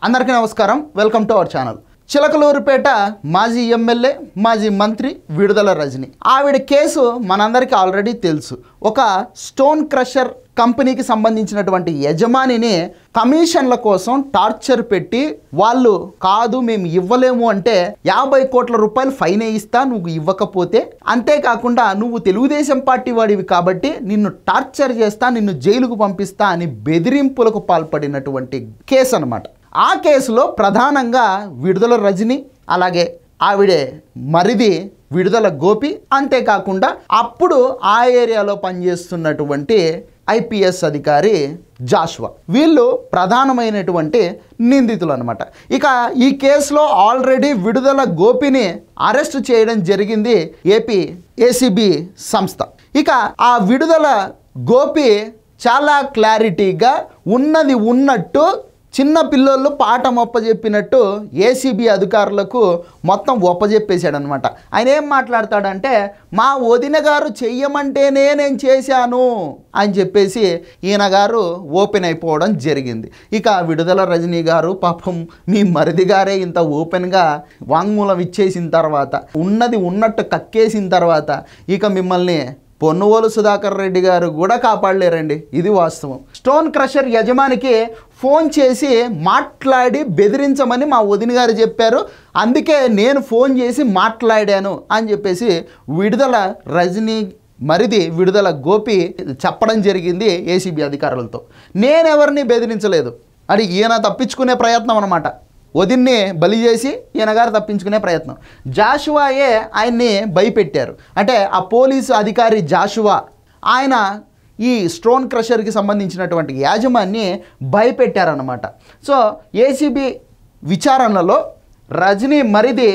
అందరికీ నమస్కారం, welcome to our channel. Chilakaluripet మాజీ ఎమ్మెల్యే, మాజీ మంత్రి విడుదల రజని. ఆవిడ కేసు మనందరికీ ఆల్రెడీ తెలుసు. ఒక స్టోన్ క్రషర్ కంపెనీకి సంబంధించినటువంటి యజమానిని కమిషన్ల కోసం టార్చర్ పెట్టి వాళ్ళు కాదు మేము ఇవ్వలేము అంటే 50 కోట్ల రూపాయలు ఫైన్ వేయిస్తా నువ్వు ఇవ్వకపోతే, అంతేకాకుండా నువ్వు తెలుగుదేశం పార్టీ వాడివి కాబట్టి నిన్ను టార్చర్ చేస్తా, నిన్ను జైలుకు పంపిస్తా అని బెదిరింపులకు పాల్పడినటువంటి కేసు అన్నమాట. ఆ కేసులో ప్రధానంగా విడుదల రజని, అలాగే ఆవిడే మరిది విడుదల గోపి, అంతేకాకుండా అప్పుడు ఆ ఏరియాలో పనిచేస్తున్నటువంటి ఐపీఎస్ అధికారి జాషువా, వీళ్ళు ప్రధానమైనటువంటి నిందితులు అనమాట. ఇక ఈ కేసులో ఆల్రెడీ విడుదల గోపిని అరెస్ట్ చేయడం జరిగింది ఏసీబీ సంస్థ. ఇక ఆ విడుదల గోపి చాలా క్లారిటీగా ఉన్నది ఉన్నట్టు చిన్న పిల్లోళ్ళు పాఠం ఒప్పజెప్పినట్టు ఏసీబీ అధికారులకు మొత్తం ఒప్పజెప్పేశాడనమాట. ఆయన ఏం మాట్లాడతాడంటే, మా వదిన గారు చెయ్యమంటేనే నేను చేశాను అని చెప్పేసి ఈయన గారు ఓపెన్ అయిపోవడం జరిగింది. ఇక విడుదల రజనీ గారు పాపం మీ మరిది గారే ఇంత ఓపెన్గా వాంగ్మూలం ఇచ్చేసిన తర్వాత, ఉన్నది ఉన్నట్టు కక్కేసిన తర్వాత ఇక మిమ్మల్ని పొన్నువోలు సుధాకర్ రెడ్డి గారు కూడా కాపాడలేరండి. ఇది వాస్తవం. స్టోన్ క్రషర్ యజమానికి ఫోన్ చేసి మాట్లాడి బెదిరించమని మా వదిన గారు చెప్పారు, అందుకే నేను ఫోన్ చేసి మాట్లాడాను అని చెప్పేసి విడుదల రజనీ మరిది విడుదల గోపి చెప్పడం జరిగింది ఏసీబీ అధికారులతో. నేనెవరిని బెదిరించలేదు. అది ఈయన తప్పించుకునే ప్రయత్నం అన్నమాట. వదిన్ని బలి చేసి ఈయన గారు తప్పించుకునే ప్రయత్నం. జాషువాయే ఆయన్ని భయపెట్టారు. అంటే ఆ పోలీసు అధికారి జాషువా, ఆయన ఈ స్టోన్ క్రషర్కి సంబంధించినటువంటి యాజమాన్ని భయపెట్టారన్నమాట. సో ఏసీబీ విచారణలో రజనీ మరిది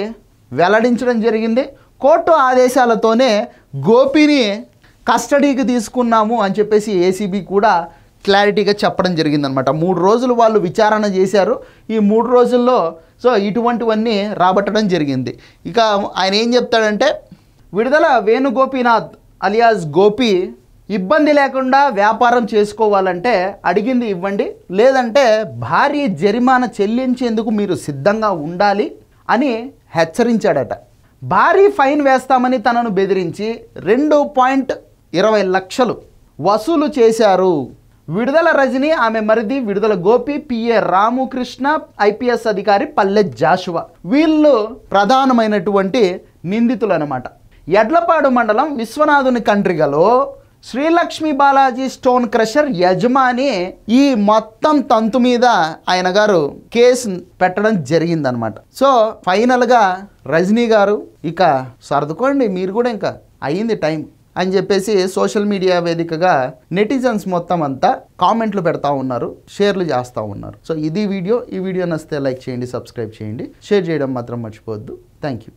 వెల్లడించడం జరిగింది. కోర్టు ఆదేశాలతోనే గోపిని కస్టడీకి తీసుకున్నాము అని చెప్పేసి ఏసీబీ కూడా క్లారిటీగా చెప్పడం జరిగిందనమాట. 3 రోజులు వాళ్ళు విచారణ చేశారు. ఈ 3 రోజుల్లో ఇటువంటివన్నీ రాబట్టడం జరిగింది. ఇక ఆయన ఏం చెప్తాడంటే, విడుదల వేణుగోపీనాథ్ అలియాస్ గోపి ఇబ్బంది లేకుండా వ్యాపారం చేసుకోవాలంటే అడిగింది ఇవ్వండి, లేదంటే భారీ జరిమానా చెల్లించేందుకు మీరు సిద్ధంగా ఉండాలి అని హెచ్చరించాడట. భారీ ఫైన్ వేస్తామని తనను బెదిరించి 2.20 లక్షలు వసూలు చేశారు. విడుదల రజని, ఆమె మరిది విడుదల గోపి, పిఏ రామకృష్ణ, ఐపీఎస్ అధికారి పల్లె జాషువా, వీళ్ళు ప్రధానమైనటువంటి నిందితులు అనమాట. ఎడ్లపాడు మండలం విశ్వనాథుని కండ్రిగలో శ్రీలక్ష్మి బాలాజీ స్టోన్ క్రషర్ యజమాని ఈ మొత్తం తంతు మీద ఆయన గారు కేసు పెట్టడం జరిగిందనమాట. సో ఫైనల్గా రజనీ గారు ఇక సర్దుకోండి, మీరు కూడా ఇంకా అయ్యింది టైం అని చెప్పేసి సోషల్ మీడియా వేదికగా నెటిజన్స్ మొత్తం అంతా కామెంట్లు పెడతా ఉన్నారు, షేర్లు చేస్తూ ఉన్నారు. సో ఇది వీడియో. ఈ వీడియో నచ్చితే లైక్ చేయండి, సబ్స్క్రైబ్ చేయండి, షేర్ చేయడం మాత్రం మర్చిపోవద్దు. Thank you.